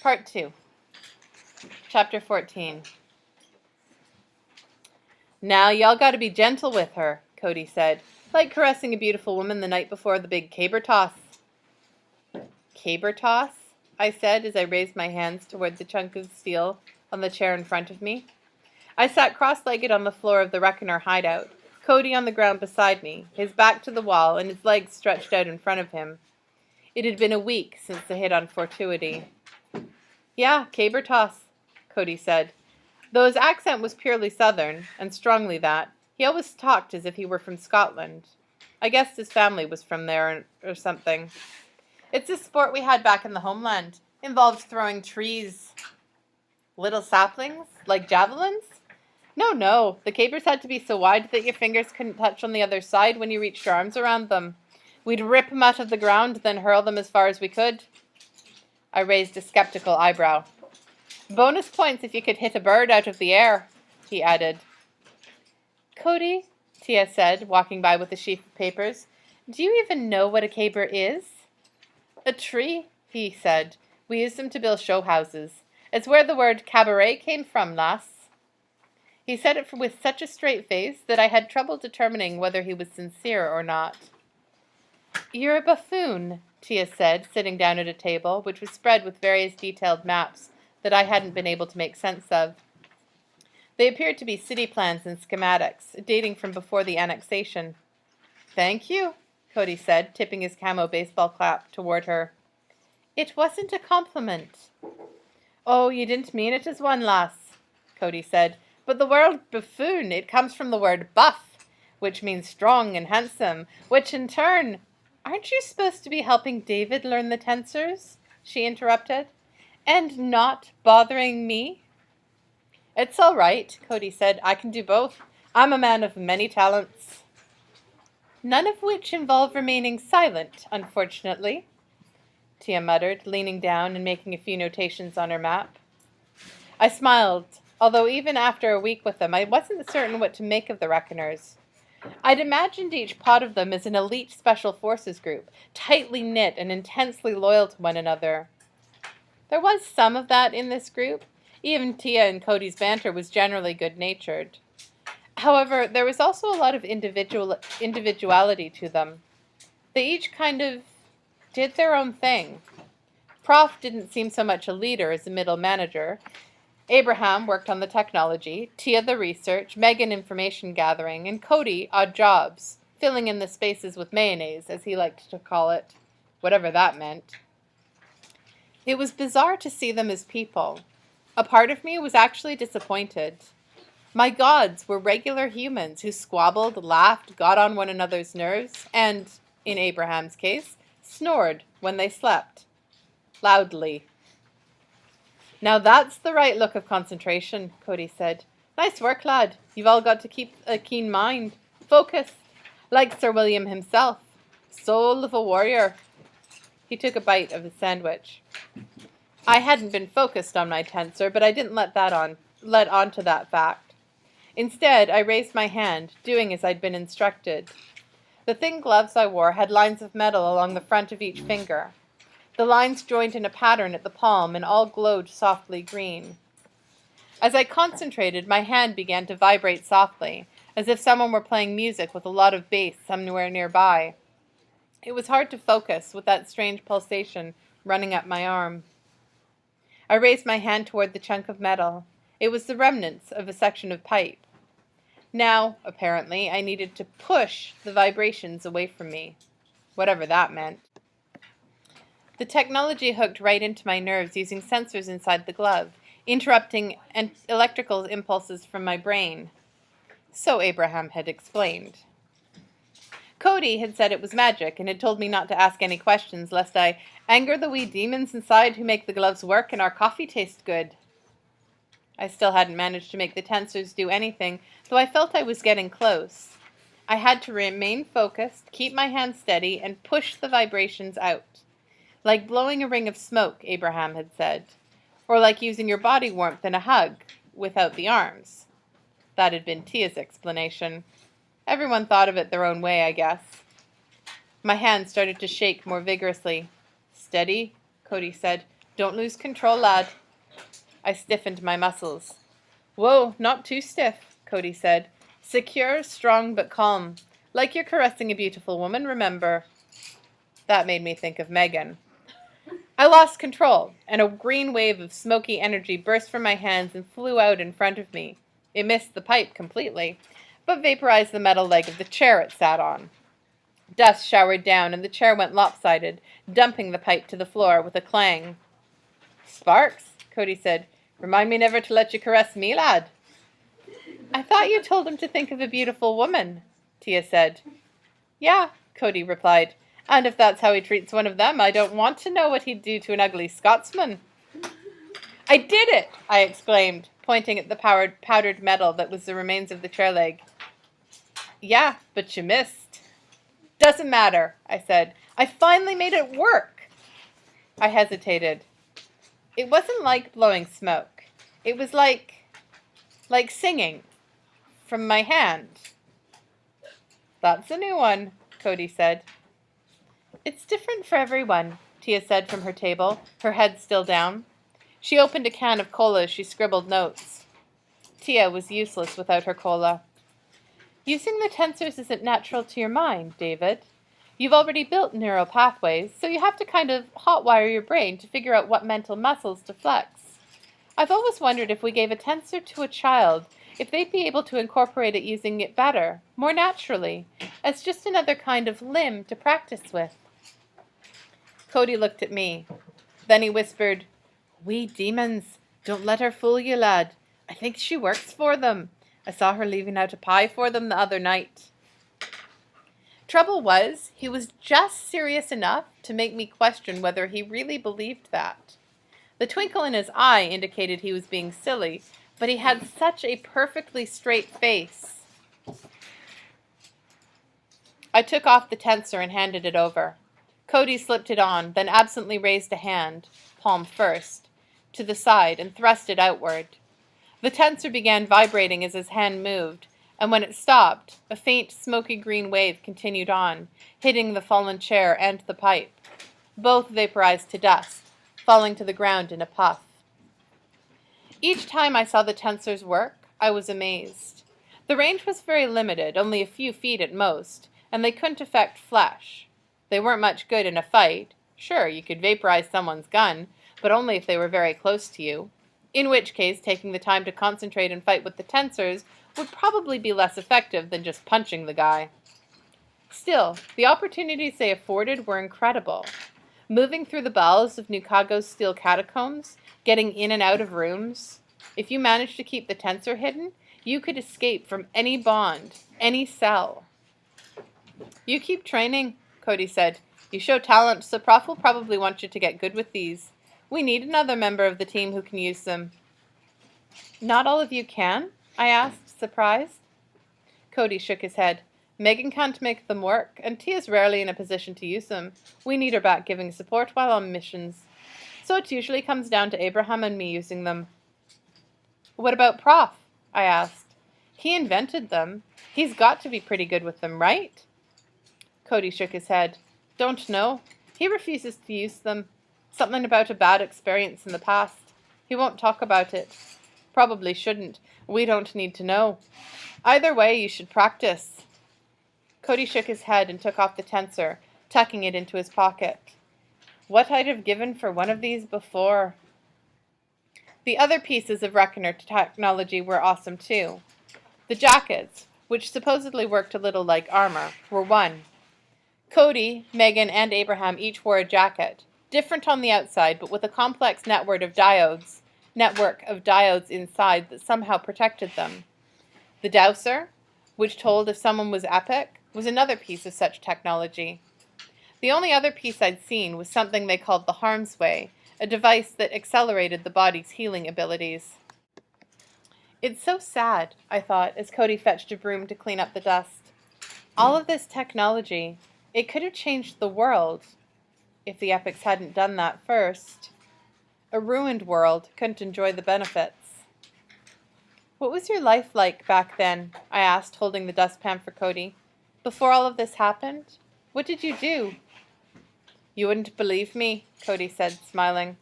Part 2. Chapter 14. Now, y'all gotta be gentle with her, Cody said, like caressing a beautiful woman the night before the big caber toss. Caber toss? I said as I raised my hands toward the chunk of steel on the chair in front of me. I sat cross-legged on the floor of the Reckoner hideout, Cody on the ground beside me, his back to the wall and his legs stretched out in front of him. It had been a week since the hit on Fortuity. Yeah, caber toss, Cody said. Though his accent was purely southern, and strongly that, he always talked as if he were from Scotland. I guessed his family was from there or something. It's a sport we had back in the homeland. Involved throwing trees. Little saplings? Like javelins? No. The capers had to be so wide that your fingers couldn't touch on the other side when you reached your arms around them. We'd rip them out of the ground, then hurl them as far as we could. I raised a skeptical eyebrow. Bonus points if you could hit a bird out of the air, he added. Cody, Tia said, walking by with a sheaf of papers, do you even know what a caber is? A tree, he said. We use them to build show houses. It's where the word cabaret came from, lass. He said it with such a straight face that I had trouble determining whether he was sincere or not. You're a buffoon, Tia said, sitting down at a table, which was spread with various detailed maps that I hadn't been able to make sense of. They appeared to be city plans and schematics, dating from before the annexation. Thank you, Cody said, tipping his camo baseball cap toward her. It wasn't a compliment. Oh, you didn't mean it as one, lass, Cody said. But the word buffoon, it comes from the word buff, which means strong and handsome, which in turn... Aren't you supposed to be helping David learn the tensors? She interrupted. And not bothering me? It's all right, Cody said. I can do both. I'm a man of many talents. None of which involve remaining silent, unfortunately, Tia muttered, leaning down and making a few notations on her map. I smiled, although even after a week with them, I wasn't certain what to make of the Reckoners. I'd imagined each pod of them as an elite special forces group, tightly knit and intensely loyal to one another. There was some of that in this group. Even Tia and Cody's banter was generally good-natured. However, there was also a lot of individuality to them. They each kind of did their own thing. Prof didn't seem so much a leader as a middle manager. Abraham worked on the technology, Tia the research, Megan information gathering, and Cody odd jobs, filling in the spaces with mayonnaise, as he liked to call it, whatever that meant. It was bizarre to see them as people. A part of me was actually disappointed. My gods were regular humans who squabbled, laughed, got on one another's nerves, and, in Abraham's case, snored when they slept. Loudly. Now that's the right look of concentration, Cody said. Nice work, lad. You've all got to keep a keen mind. Focus. Like Sir William himself. Soul of a warrior. He took a bite of his sandwich. I hadn't been focused on my tensor, but I didn't let on to that fact. Instead, I raised my hand, doing as I'd been instructed. The thin gloves I wore had lines of metal along the front of each finger. The lines joined in a pattern at the palm and all glowed softly green. As I concentrated, my hand began to vibrate softly, as if someone were playing music with a lot of bass somewhere nearby. It was hard to focus with that strange pulsation running up my arm. I raised my hand toward the chunk of metal. It was the remnants of a section of pipe. Now, apparently, I needed to push the vibrations away from me, whatever that meant. The technology hooked right into my nerves using sensors inside the glove, interrupting electrical impulses from my brain. So Abraham had explained. Cody had said it was magic and had told me not to ask any questions lest I anger the wee demons inside who make the gloves work and our coffee taste good. I still hadn't managed to make the tensors do anything, though I felt I was getting close. I had to remain focused, keep my hand steady, and push the vibrations out. Like blowing a ring of smoke, Abraham had said. Or like using your body warmth in a hug, without the arms. That had been Tia's explanation. Everyone thought of it their own way, I guess. My hand started to shake more vigorously. Steady, Cody said. Don't lose control, lad. I stiffened my muscles. Whoa, not too stiff, Cody said. Secure, strong, but calm. Like you're caressing a beautiful woman, remember. That made me think of Megan. I lost control, and a green wave of smoky energy burst from my hands and flew out in front of me. It missed the pipe completely, but vaporized the metal leg of the chair it sat on. Dust showered down, and the chair went lopsided, dumping the pipe to the floor with a clang. Sparks, Cody said. Remind me never to let you caress me, lad. I thought you told him to think of a beautiful woman, Tia said. Yeah, Cody replied. And if that's how he treats one of them, I don't want to know what he'd do to an ugly Scotsman. I did it, I exclaimed, pointing at the powdered metal that was the remains of the chair leg. Yeah, but you missed. Doesn't matter, I said. I finally made it work. I hesitated. It wasn't like blowing smoke. It was like singing from my hand. That's a new one, Cody said. It's different for everyone, Tia said from her table, her head still down. She opened a can of cola as she scribbled notes. Tia was useless without her cola. Using the tensors isn't natural to your mind, David. You've already built neural pathways, so you have to kind of hotwire your brain to figure out what mental muscles to flex. I've always wondered if we gave a tensor to a child, if they'd be able to incorporate it using it better, more naturally, as just another kind of limb to practice with. Cody looked at me. Then he whispered, "Wee demons, don't let her fool you, lad. I think she works for them. I saw her leaving out a pie for them the other night." Trouble was, he was just serious enough to make me question whether he really believed that. The twinkle in his eye indicated he was being silly, but he had such a perfectly straight face. I took off the tensor and handed it over. Cody slipped it on, then absently raised a hand, palm first, to the side and thrust it outward. The tensor began vibrating as his hand moved, and when it stopped, a faint smoky green wave continued on, hitting the fallen chair and the pipe. Both vaporized to dust, falling to the ground in a puff. Each time I saw the tensors work, I was amazed. The range was very limited, only a few feet at most, and they couldn't affect flesh. They weren't much good in a fight. Sure, you could vaporize someone's gun, but only if they were very close to you, in which case taking the time to concentrate and fight with the tensors would probably be less effective than just punching the guy. Still, the opportunities they afforded were incredible. Moving through the bowels of Nukago's steel catacombs, getting in and out of rooms. If you managed to keep the tensor hidden, you could escape from any bond, any cell. You keep training, Cody said. You show talent, so Prof will probably want you to get good with these. We need another member of the team who can use them. Not all of you can? I asked, surprised. Cody shook his head. Megan can't make them work, and Tia's rarely in a position to use them. We need her back giving support while on missions. So it usually comes down to Abraham and me using them. What about Prof? I asked. He invented them. He's got to be pretty good with them, right? Cody shook his head. Don't know. He refuses to use them. Something about a bad experience in the past. He won't talk about it. Probably shouldn't. We don't need to know. Either way, you should practice. Cody shook his head and took off the tensor, tucking it into his pocket. What I'd have given for one of these before. The other pieces of Reckoner technology were awesome too. The jackets, which supposedly worked a little like armor, were one. Cody, Megan, and Abraham each wore a jacket, different on the outside, but with a complex network of diodes inside that somehow protected them. The dowser, which told if someone was epic, was another piece of such technology. The only other piece I'd seen was something they called the Harm's Way, a device that accelerated the body's healing abilities. It's so sad, I thought, as Cody fetched a broom to clean up the dust. All of this technology, it could have changed the world, if the epics hadn't done that first. A ruined world couldn't enjoy the benefits. What was your life like back then? I asked, holding the dustpan for Cody. Before all of this happened? What did you do? You wouldn't believe me, Cody said, smiling.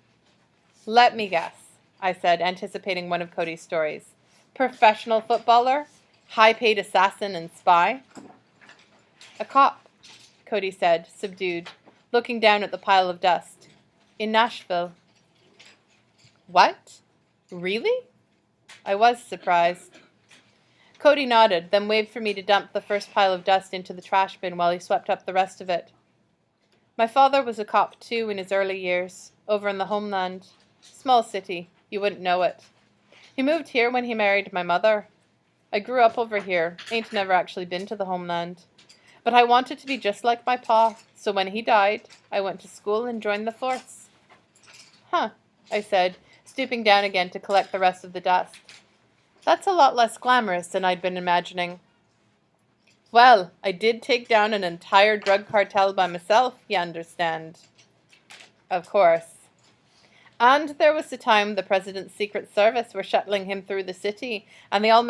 Let me guess, I said, anticipating one of Cody's stories. Professional footballer? High-paid assassin and spy? A cop, Cody said, subdued, looking down at the pile of dust. In Nashville. What? Really? I was surprised. Cody nodded, then waved for me to dump the first pile of dust into the trash bin while he swept up the rest of it. My father was a cop, too, in his early years, over in the homeland. Small city. You wouldn't know it. He moved here when he married my mother. I grew up over here. Ain't never actually been to the homeland. But I wanted to be just like my pa, so when he died, I went to school and joined the force. Huh, I said, stooping down again to collect the rest of the dust. That's a lot less glamorous than I'd been imagining. Well, I did take down an entire drug cartel by myself, you understand. Of course. And there was the time the President's Secret Service were shuttling him through the city, and they all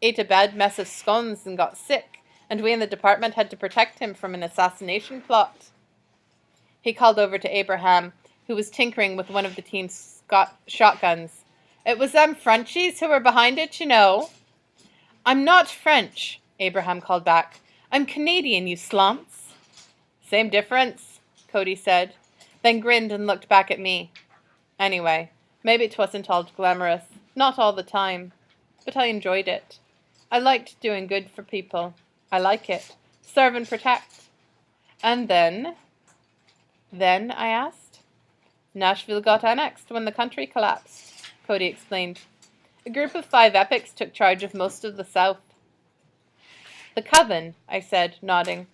ate a bad mess of scones and got sick, and we in the department had to protect him from an assassination plot. He called over to Abraham, who was tinkering with one of the team's shotguns. It was them Frenchies who were behind it, you know. I'm not French, Abraham called back. I'm Canadian, you slumps. Same difference, Cody said, then grinned and looked back at me. Anyway, maybe it wasn't all glamorous, not all the time, but I enjoyed it. I liked doing good for people. I like it. Serve and protect. And then? Then, I asked. Nashville got annexed when the country collapsed, Cody explained. A group of 5 epics took charge of most of the South. The Coven, I said, nodding.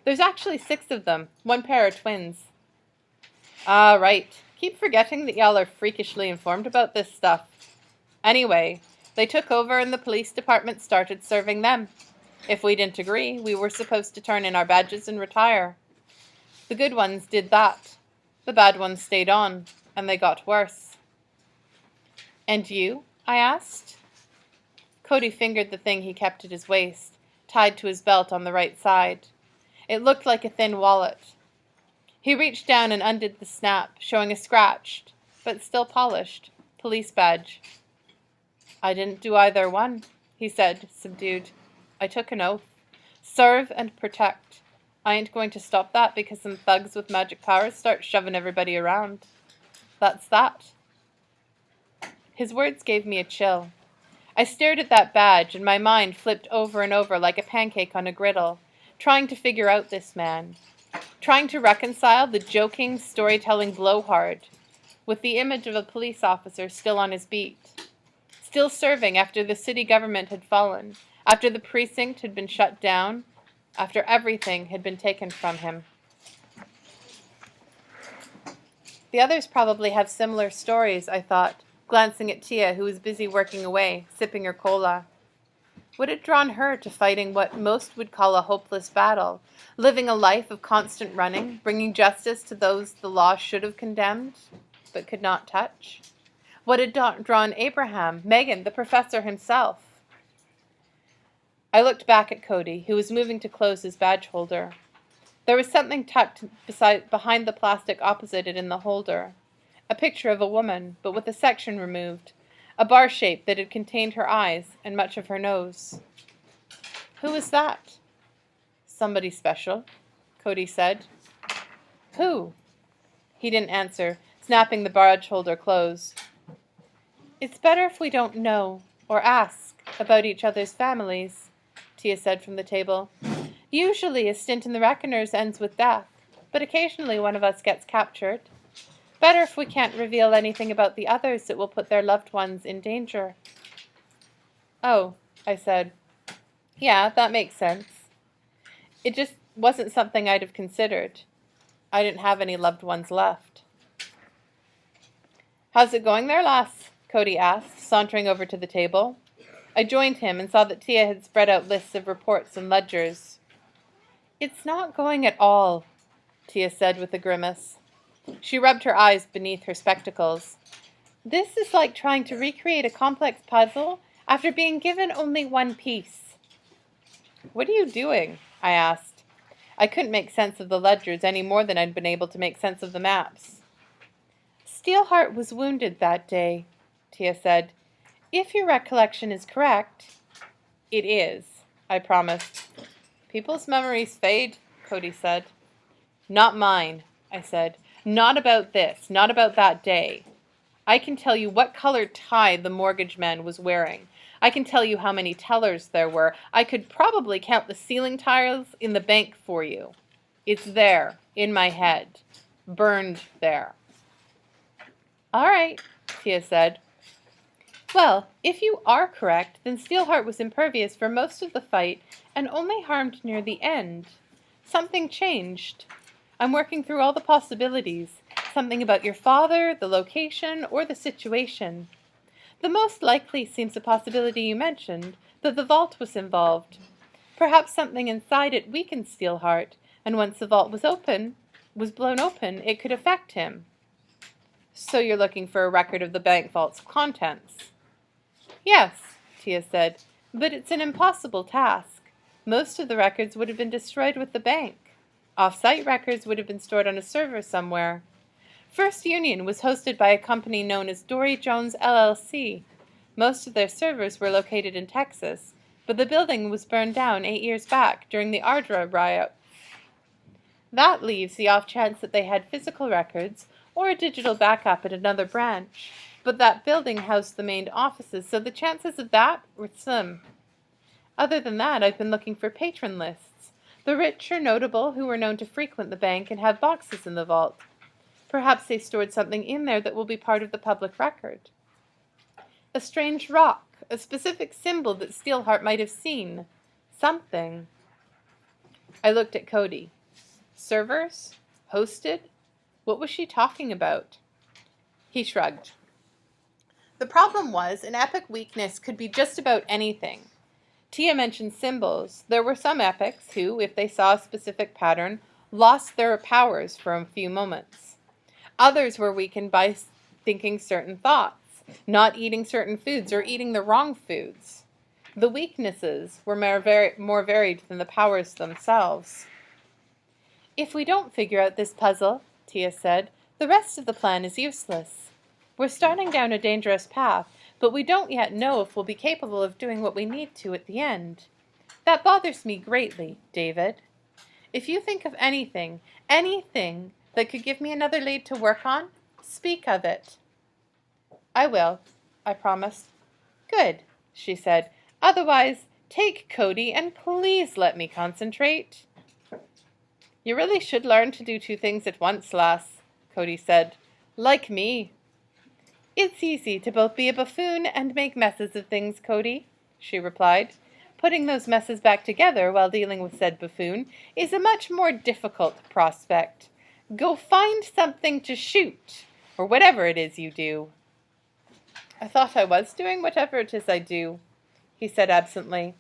There's actually 6 of them. 1 pair are twins. Ah, right. Keep forgetting that y'all are freakishly informed about this stuff. Anyway, they took over and the police department started serving them. If we didn't agree, we were supposed to turn in our badges and retire. The good ones did that. The bad ones stayed on, and they got worse. And you? I asked. Cody fingered the thing he kept at his waist, tied to his belt on the right side. It looked like a thin wallet. He reached down and undid the snap, showing a scratched, but still polished, police badge. I didn't do either one, he said, subdued. I took an oath. Serve and protect. I ain't going to stop that because some thugs with magic powers start shoving everybody around. That's that. His words gave me a chill. I stared at that badge, and my mind flipped over and over like a pancake on a griddle, trying to figure out this man, trying to reconcile the joking, storytelling blowhard with the image of a police officer still on his beat, still serving after the city government had fallen, after the precinct had been shut down, after everything had been taken from him. The others probably have similar stories, I thought, glancing at Tia, who was busy working away, sipping her cola. What had drawn her to fighting what most would call a hopeless battle, living a life of constant running, bringing justice to those the law should have condemned, but could not touch? What had drawn Abraham, Megan, the professor himself? I looked back at Cody, who was moving to close his badge holder. There was something tucked behind the plastic opposite it in the holder. A picture of a woman, but with a section removed. A bar shape that had contained her eyes and much of her nose. Who was that? Somebody special, Cody said. Who? He didn't answer, snapping the badge holder closed. It's better if we don't know, or ask, about each other's families, Tia said from the table. Usually a stint in the Reckoners ends with death, but occasionally one of us gets captured. Better if we can't reveal anything about the others that will put their loved ones in danger. Oh, I said. Yeah, that makes sense. It just wasn't something I'd have considered. I didn't have any loved ones left. How's it going there, lass? Cody asked, sauntering over to the table. I joined him and saw that Tia had spread out lists of reports and ledgers. It's not going at all, Tia said with a grimace. She rubbed her eyes beneath her spectacles. This is like trying to recreate a complex puzzle after being given only one piece. What are you doing? I asked. I couldn't make sense of the ledgers any more than I'd been able to make sense of the maps. Steelheart was wounded that day, Tia said. If your recollection is correct. It is, I promised. People's memories fade, Cody said. Not mine, I said. Not about this, not about that day. I can tell you what color tie the mortgage man was wearing. I can tell you how many tellers there were. I could probably count the ceiling tiles in the bank for you. It's there, in my head. Burned there. All right, Tia said. Well, if you are correct, then Steelheart was impervious for most of the fight and only harmed near the end. Something changed. I'm working through all the possibilities. Something about your father, the location, or the situation. The most likely seems a possibility you mentioned, that the vault was involved. Perhaps something inside it weakened Steelheart, and once the vault was blown open, it could affect him. So you're looking for a record of the bank vault's contents? Yes, Tia said, but it's an impossible task. Most of the records would have been destroyed with the bank. Off-site records would have been stored on a server somewhere. First Union was hosted by a company known as Dory Jones LLC. Most of their servers were located in Texas, but the building was burned down 8 years back during the Ardra riot. That leaves the off chance that they had physical records or a digital backup at another branch, but that building housed the main offices, so the chances of that were slim. Other than that, I've been looking for patron lists, the rich or notable who were known to frequent the bank and have boxes in the vault. Perhaps they stored something in there that will be part of the public record. A strange rock, a specific symbol that Steelheart might have seen. Something. I looked at Cody. Servers? Hosted? What was she talking about? He shrugged. The problem was, an epic weakness could be just about anything. Tia mentioned symbols. There were some epics who, if they saw a specific pattern, lost their powers for a few moments. Others were weakened by thinking certain thoughts, not eating certain foods, or eating the wrong foods. The weaknesses were more varied than the powers themselves. If we don't figure out this puzzle, Tia said, the rest of the plan is useless. We're starting down a dangerous path, but we don't yet know if we'll be capable of doing what we need to at the end. That bothers me greatly, David. If you think of anything that could give me another lead to work on, speak of it. I will, I promised. Good, she said. Otherwise, take Cody and please let me concentrate. You really should learn to do two things at once, lass, Cody said. Like me. It's easy to both be a buffoon and make messes of things, Cody, she replied. Putting those messes back together while dealing with said buffoon is a much more difficult prospect. Go find something to shoot, or whatever it is you do. I thought I was doing whatever it is I do, he said absently.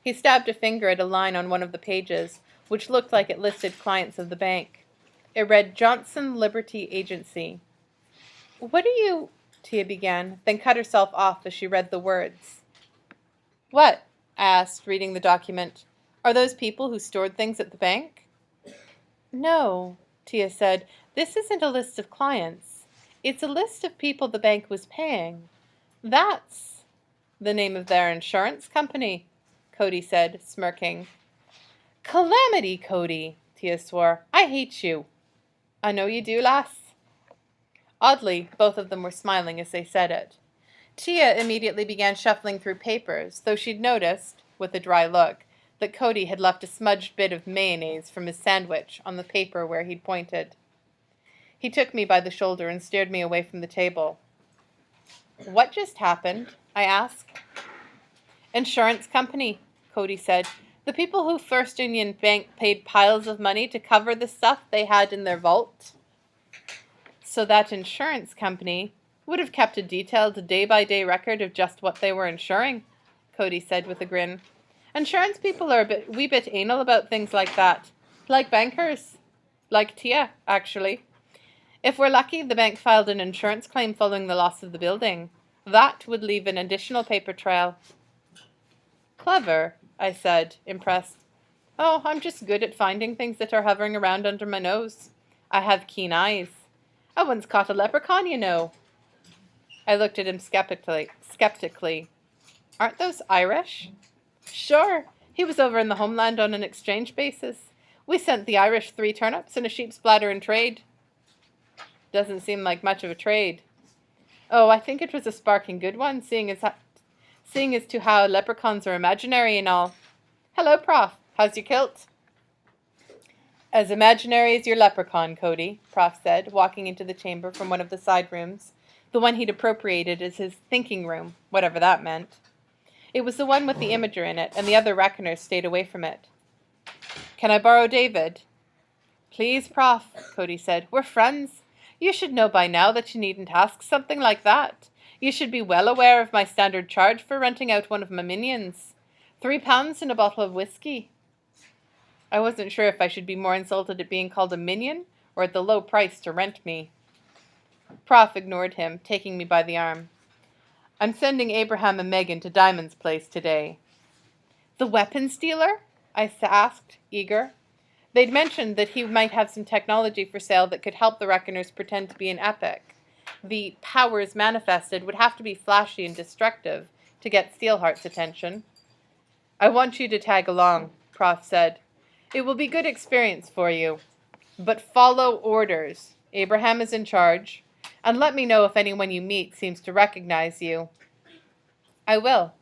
He stabbed a finger at a line on one of the pages, which looked like it listed clients of the bank. It read Johnson Liberty Agency. What are you... Tia began, then cut herself off as she read the words. What? I asked, reading the document. Are those people who stored things at the bank? No, Tia said. This isn't a list of clients. It's a list of people the bank was paying. That's the name of their insurance company, Cody said, smirking. Calamity, Cody, Tia swore. I hate you. I know you do, lass. Oddly, both of them were smiling as they said it. Tia immediately began shuffling through papers, though she'd noticed, with a dry look, that Cody had left a smudged bit of mayonnaise from his sandwich on the paper where he'd pointed. He took me by the shoulder and steered me away from the table. What just happened? I asked. Insurance company, Cody said. The people who First Union Bank paid piles of money to cover the stuff they had in their vault. So that insurance company would have kept a detailed day-by-day record of just what they were insuring, Cody said with a grin. Insurance people are a wee bit anal about things like that. Like bankers. Like Tia, actually. If we're lucky, the bank filed an insurance claim following the loss of the building. That would leave an additional paper trail. Clever, I said, impressed. Oh, I'm just good at finding things that are hovering around under my nose. I have keen eyes. I once caught a leprechaun, you know. I looked at him skeptically. Aren't those Irish? Sure. He was over in the homeland on an exchange basis. We sent the Irish 3 turnips and a sheep's bladder in trade. Doesn't seem like much of a trade. Oh, I think it was a sparking good one, seeing as to how leprechauns are imaginary and all. Hello, Prof. How's your kilt? As imaginary as your leprechaun, Cody, Prof said, walking into the chamber from one of the side rooms, the one he'd appropriated as his thinking room, whatever that meant. It was the one with the imager in it, and the other reckoners stayed away from it. Can I borrow David? Please, Prof, Cody said. We're friends. You should know by now that you needn't ask something like that. You should be well aware of my standard charge for renting out one of my minions. £3 and a bottle of whiskey. I wasn't sure if I should be more insulted at being called a minion or at the low price to rent me. Prof ignored him, taking me by the arm. I'm sending Abraham and Megan to Diamond's place today. The weapons dealer? I asked, eager. They'd mentioned that he might have some technology for sale that could help the Reckoners pretend to be an epic. The powers manifested would have to be flashy and destructive to get Steelheart's attention. I want you to tag along, Prof said. It will be good experience for you. But follow orders. Abraham is in charge. And let me know if anyone you meet seems to recognize you. I will.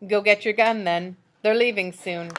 Go get your gun, then. They're leaving soon.